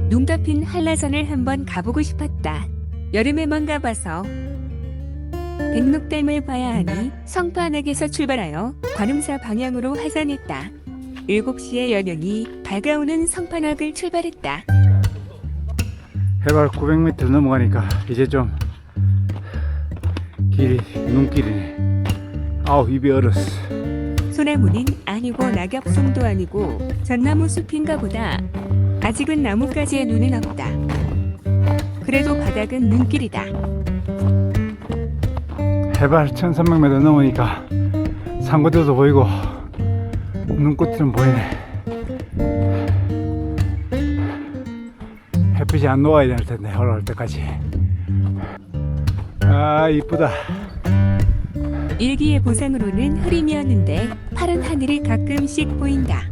눈 덮인 한라산을 한번 가보고 싶었다. 여름에만 가봐서 백록댐을 봐야 하니 성판악에서 출발하여 관음사 방향으로 하산했다. 7시에 여명이 밝아오는 성판악을 출발했다. 해발 900m 넘어가니까 이제 좀 길이 눈길이네. 아우 입이 얼었어. 소나무는 아니고 낙엽송도 아니고 전나무 숲인가 보다. 아직은 나뭇가지에 눈은 없다. 그래도 바닥은 눈길이다. 해발 1300m 넘으니까 산고들도 보이고 눈꽃들은 보이네. 햇빛이 안 녹아야 될 텐데 올라올 때까지. 아 이쁘다. 일기의 보상으로는 흐림이었는데 파란 하늘이 가끔씩 보인다.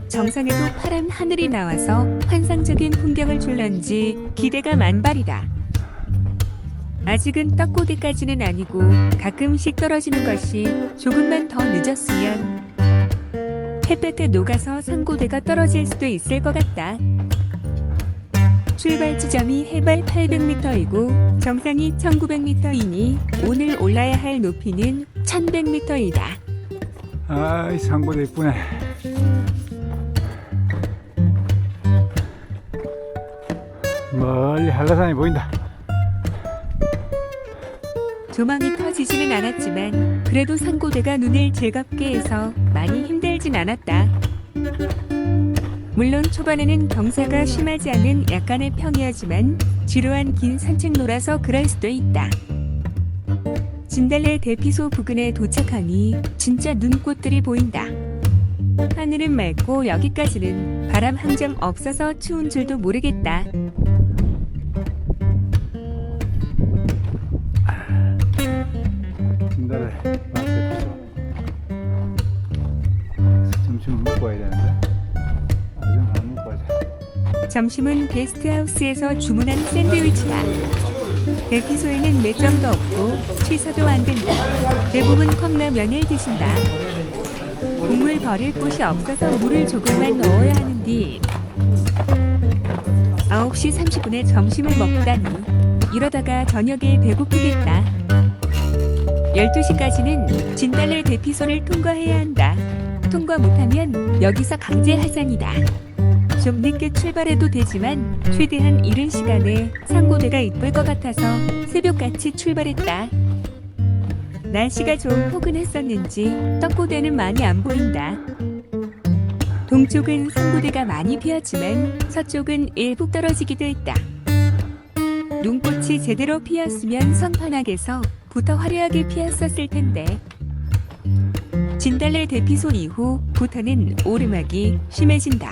정상에도 파란 하늘이 나와서 환상적인 풍경을 줄런지 기대가 만발이다. 아직은 떡고대까지는 아니고 가끔씩 떨어지는 것이 조금만 더 늦었으면 햇볕에 녹아서 산고대가 떨어질 수도 있을 것 같다. 출발 지점이 해발 800m이고 정상이 1900m이니 오늘 올라야 할 높이는 1100m이다. 아, 이 산고대 이쁘네. 멀리 한라산이 보인다. 조망이 터지지는 않았지만 그래도 산고대가 눈을 즐겁게 해서 많이 힘들진 않았다. 물론 초반에는 경사가 심하지 않은 약간의 평이었지만 지루한 긴 산책로라서 그럴 수도 있다. 진달래 대피소 부근에 도착하니 진짜 눈꽃들이 보인다. 하늘은 맑고 여기까지는 바람 한 점 없어서 추운 줄도 모르겠다. 진달래 맛있겠어. 점심을 먹고 와야 되는데 아직 안 먹고 가자. 점심은 게스트하우스에서 주문한 샌드위치다. 대피소에는 매점도 없고 취소도 안 된다. 대부분 컵라면을 드신다. 국물 버릴 곳이 없어서 물을 조금만 넣어야 하는데 9시 30분에 점심을 먹다니 이러다가 저녁에 배고프겠다. 12시까지는 진달래 대피소를 통과해야 한다. 통과 못하면 여기서 강제 하산이다. 좀 늦게 출발해도 되지만 최대한 이른 시간에 산고대가 이쁠 것 같아서 새벽같이 출발했다. 날씨가 좀 포근했었는지 떡고대는 많이 안 보인다. 동쪽은 산고대가 많이 피었지만 서쪽은 일부 떨어지기도 했다. 눈꽃이 제대로 피었으면 성판악에서 부터 화려하게 피었었을 텐데 진달래 대피소 이후부터는 오르막이 심해진다.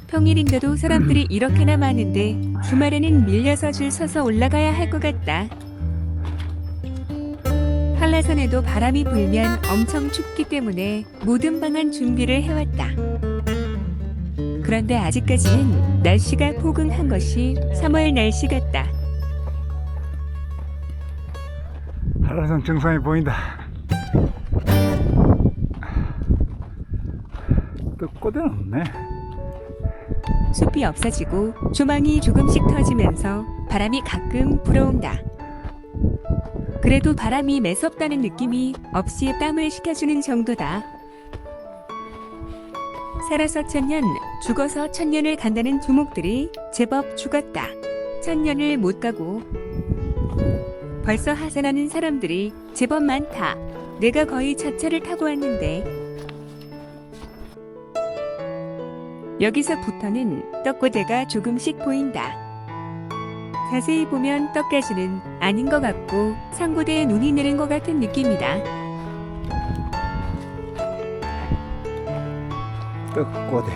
평일인데도 사람들이 이렇게나 많은데 주말에는 밀려서 줄 서서 올라가야 할 것 같다. 한라산에도 바람이 불면 엄청 춥기 때문에 모든 방안 준비를 해왔다. 그런데 아직까지는 날씨가 포근한 것이 3월 날씨 같다. 한라산 정상이 보인다. 떡고대는 없네. 숲이 없어지고 조망이 조금씩 터지면서 바람이 가끔 불어온다. 그래도 바람이 매섭다는 느낌이 없이 땀을 식혀주는 정도다. 살아서 1000년, 죽어서 1000년을 간다는 두목들이 제법 죽었다. 1000년을 못 가고 벌써 하산하는 사람들이 제법 많다. 내가 거의 첫 차를 타고 왔는데 여기서부터는 떡고대가 조금씩 보인다. 자세히 보면 떡가지는 아닌 것 같고 산고대에 눈이 내린 것 같은 느낌이다. 떡고대.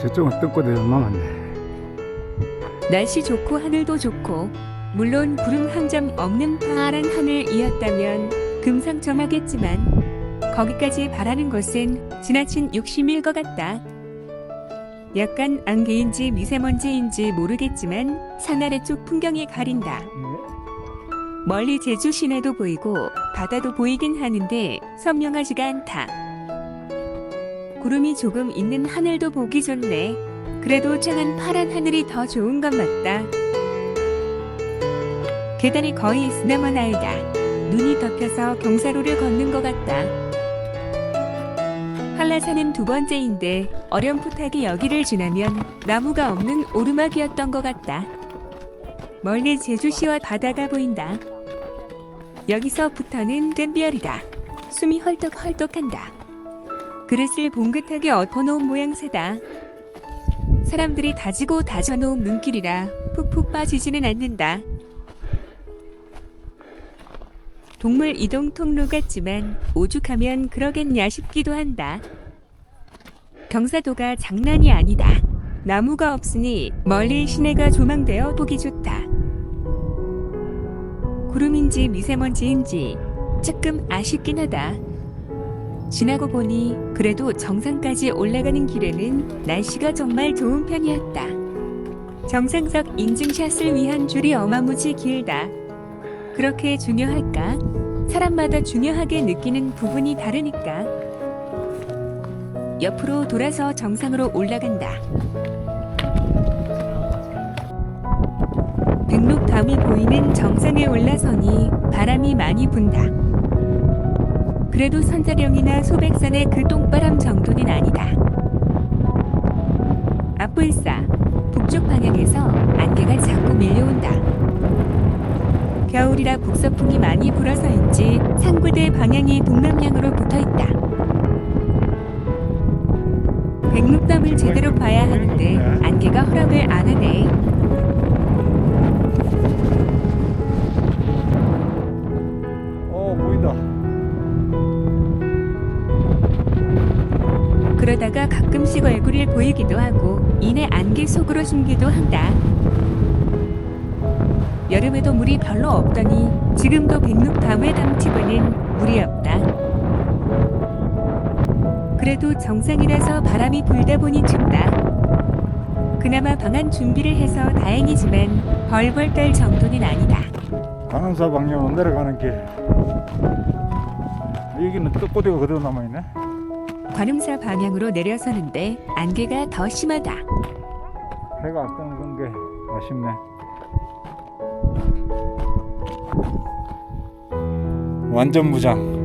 저쪽은 떡고대 얼마 많네. 날씨 좋고 하늘도 좋고 물론 구름 한 점 없는 파란 하늘이었다면 금상첨화겠지만 거기까지 바라는 것은 지나친 욕심일 것 같다. 약간 안개인지 미세먼지인지 모르겠지만 산 아래쪽 풍경이 가린다. 멀리 제주 시내도 보이고 바다도 보이긴 하는데 선명하지가 않다. 구름이 조금 있는 하늘도 보기 좋네. 그래도 쨍한 파란 하늘이 더 좋은 건 맞다. 계단이 거의 있으나마 나이다. 눈이 덮여서 경사로를 걷는 것 같다. 한라산은 두 번째인데 어렴풋하게 여기를 지나면 나무가 없는 오르막이었던 것 같다. 멀리 제주시와 바다가 보인다. 여기서부터는 깸비열이다. 숨이 헐떡헐떡한다. 그릇을 봉긋하게 엎어놓은 모양새다. 사람들이 다지고 다져놓은 눈길이라 푹푹 빠지지는 않는다. 동물 이동 통로 같지만 오죽하면 그러겠냐 싶기도 한다. 경사도가 장난이 아니다. 나무가 없으니 멀리 시내가 조망되어 보기 좋다. 구름인지 미세먼지인지 조금 아쉽긴 하다. 지나고 보니 그래도 정상까지 올라가는 길에는 날씨가 정말 좋은 편이었다. 정상석 인증샷을 위한 줄이 어마무지 길다. 그렇게 중요할까? 사람마다 중요하게 느끼는 부분이 다르니까. 옆으로 돌아서 정상으로 올라간다. 백록담이 보이는 정상에 올라서니 바람이 많이 분다. 그래도 선자령이나 소백산의 그 똥바람 정도는 아니다. 앞불사, 북쪽 방향에서 안개가 자꾸 밀려온다. 겨울이라 북서풍이 많이 불어서인지 상구대 방향이 동남향으로 붙어있다. 백록담을 제대로 봐야 하는데 안개가 허락을 안 하네. 보인다. 그러다가 가끔씩 얼굴을 보이기도 하고 이내 안개 속으로 숨기도 한다. 여름에도 물이 별로 없더니 지금도 백록담을 담치고는 물이 없다. 그래도 정상이라서 바람이 불다 보니 춥다. 그나마 방한 준비를 해서 다행이지만 벌벌 떨 정도는 아니다. 관음사 방향으로 내려가는 길. 여기는 떡고대가 그대로 남아있네. 관음사 방향으로 내려서는데 안개가 더 심하다. 해가 안 뜨는 게 아쉽네. 완전 무장.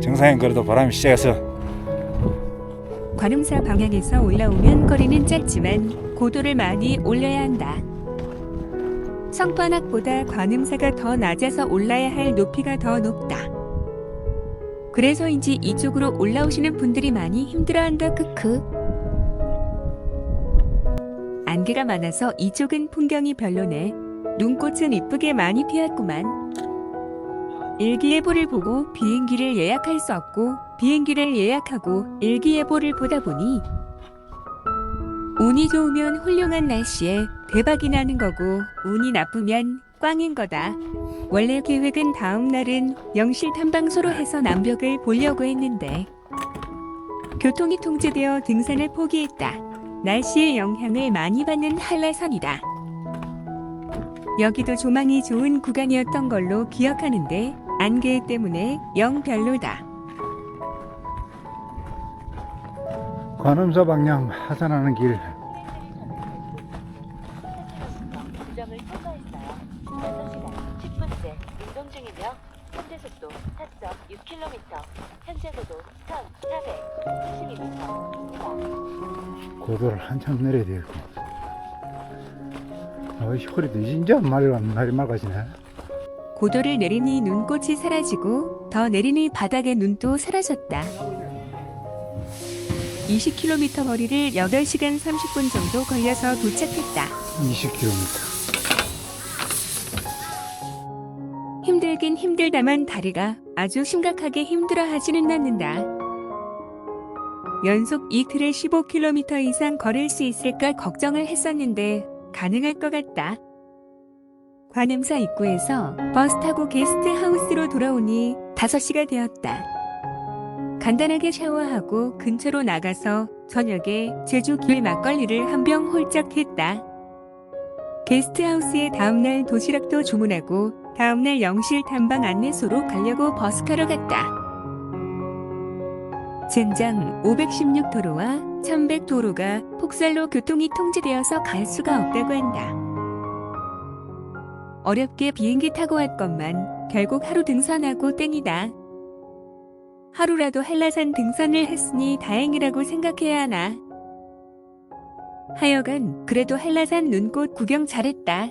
정상엔 그래도 바람이 시작해서. 관음사 방향에서 올라오면 거리는 짧지만 고도를 많이 올려야 한다. 성판악보다 관음사가 더 낮아서 올라야 할 높이가 더 높다. 그래서인지 이쪽으로 올라오시는 분들이 많이 힘들어한다. 크크. 안개가 많아서 이쪽은 풍경이 별로네. 눈꽃은 이쁘게 많이 피었구만. 일기예보를 보고 비행기를 예약할 수 없고 비행기를 예약하고 일기예보를 보다 보니 운이 좋으면 훌륭한 날씨에 대박이 나는 거고 운이 나쁘면 꽝인 거다. 원래 계획은 다음 날은 영실 탐방소로 해서 남벽을 보려고 했는데 교통이 통제되어 등산을 포기했다. 날씨의 영향을 많이 받는 한라산이다. 여기도 조망이 좋은 구간이었던 걸로 기억하는데 안개 때문에 영 별로다. 관음사 방향 하산하는 길. 지점을 통과했어요. 6시간 10분째 운동 중이며 현재 속도 4.6km, 현재 고도 1,472m입니다. 고도를 한참 내려야 되겠고. 허리도 진짜 날이 맑아지네. 고도를 내리니 눈꽃이 사라지고 더 내리니 바닥에 눈도 사라졌다. 20km 거리를 8시간 30분 정도 걸려서 도착했다. 20km. 힘들긴 힘들다만 다리가 아주 심각하게 힘들어하지는 않는다. 연속 이틀에 15km 이상 걸을 수 있을까 걱정을 했었는데 가능할 것 같다. 관음사 입구에서 버스 타고 게스트 하우스로 돌아오니 5시가 되었다. 간단하게 샤워하고 근처로 나가서 저녁에 제주 길 막걸리를 한 병 홀짝 했다. 게스트하우스에 다음날 도시락도 주문하고 다음날 영실 탐방 안내소로 가려고 버스타러 갔다. 젠장 516도로와 1100도로가 폭설로 교통이 통제되어서 갈 수가 없다고 한다. 어렵게 비행기 타고 왔건만 결국 하루 등산하고 땡이다. 하루라도 한라산 등산을 했으니 다행이라고 생각해야 하나. 하여간 그래도 한라산 눈꽃 구경 잘했다.